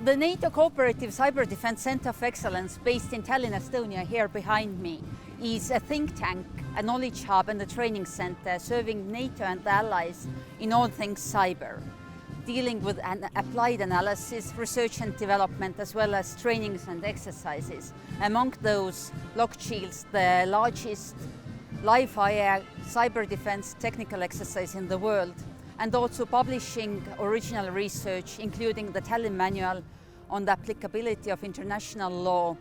The NATO Cooperative Cyber Defence Centre of Excellence, based in Tallinn, Estonia, here behind me, is a think tank, a knowledge hub and a training centre serving NATO and the allies in all things cyber, dealing with an applied analysis, research and development, as well as trainings and exercises. Among those, LockShields, the largest live-fire cyber defence technical exercise in the world, and also publishing original research, including the Tallinn Manual on the applicability of international law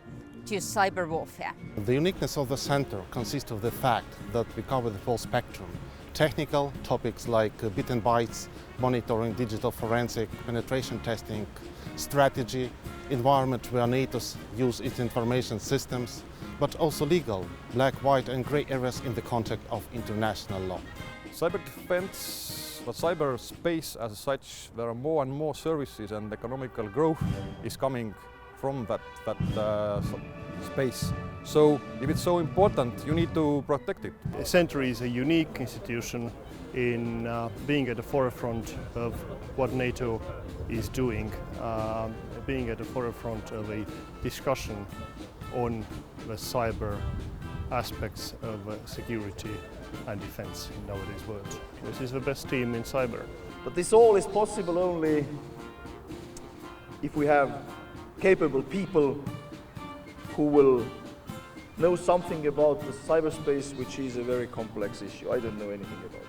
to cyber warfare. The uniqueness of the centre consists of the fact that we cover the full spectrum. Technical topics like bit and bytes, monitoring, digital forensic, penetration testing, strategy, environment where NATO use its information systems, but also legal, black, white and grey areas in the context of international law. Cyber defense, but cyberspace as such, there are more and more services and economical growth is coming from that space. So if it's so important, you need to protect it. The Centre is a unique institution in being at the forefront of what NATO is doing, being at the forefront of a discussion on the cyber aspects of security and defence in nowadays world. This is the best team in cyber. But this all is possible only if we have capable people who will know something about the cyberspace, which is a very complex issue. I don't know anything about it.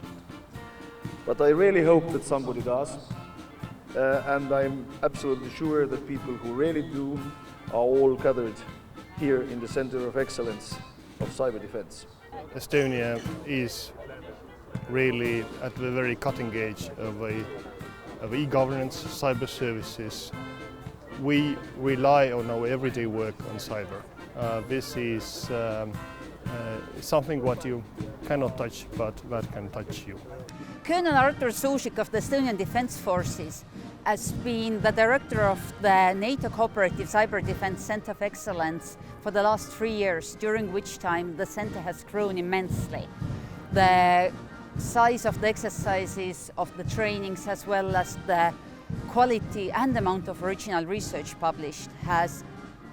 But I really hope that somebody does. And I'm absolutely sure that people who really do are all gathered here in the Centre of Excellence of Cyber Defence. Estonia is really at the very cutting edge of e-governance, cyber services. We rely on our everyday work on cyber. This is something what you cannot touch, but that can touch you. Colonel Artur Suzik of the Estonian Defence Forces has been the director of the NATO Cooperative Cyber Defence Centre of Excellence for the last 3 years, during which time the centre has grown immensely. The size of the exercises, of the trainings, as well as the quality and amount of original research published has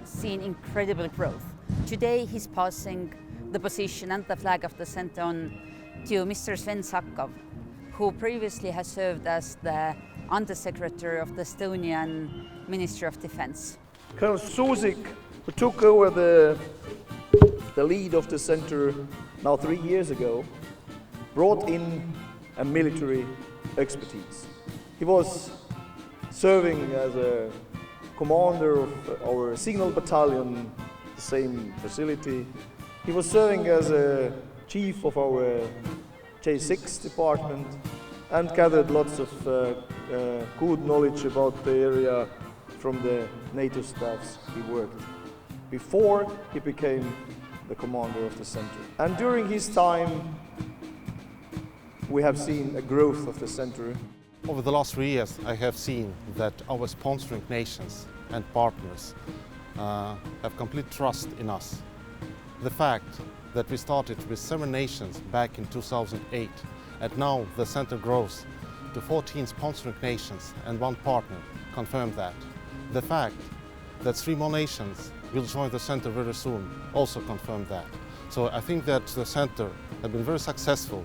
seen incredible growth. Today he's passing the position and the flag of the centre on to Mr. Sven Sakkov, who previously has served as the Undersecretary of the Estonian Ministry of Defence. Colonel Suzik, who took over the lead of the centre now 3 years ago, brought in a military expertise. He was serving as a commander of our signal battalion, the same facility. He was serving as a chief of our J6 department and gathered lots of good knowledge about the area from the NATO staffs he worked before he became the commander of the centre. And during his time, we have seen a growth of the centre. Over the last 3 years, I have seen that our sponsoring nations and partners have complete trust in us. The fact that we started with 7 nations back in 2008, and now the centre grows to 14 sponsoring nations and 1 partner confirmed that. The fact that 3 more nations will join the centre very soon also confirmed that. So I think that the centre has been very successful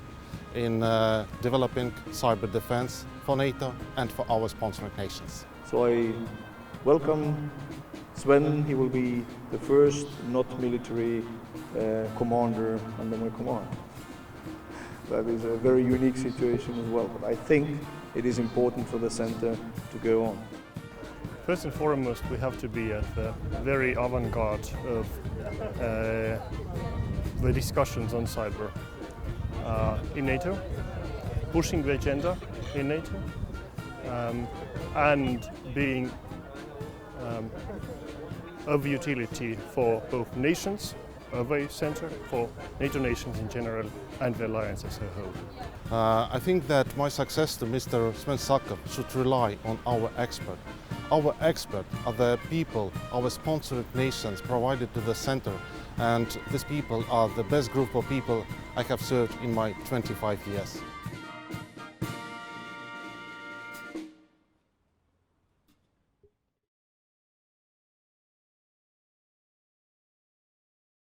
in developing cyber defence for NATO and for our sponsoring nations. So I welcome Sven. He will be the first not military commander under my command. That is a very unique situation as well, but I think it is important for the centre to go on. First and foremost, we have to be at the very avant-garde of the discussions on cyber in NATO, pushing the agenda in NATO, and being of utility for both nations of a centre, for NATO nations in general, and the alliance as a whole. I think that my success to Mr. Sven Sakkov should rely on our expert. Our expert are the people, our sponsored nations provided to the centre, and these people are the best group of people I have served in my 25 years.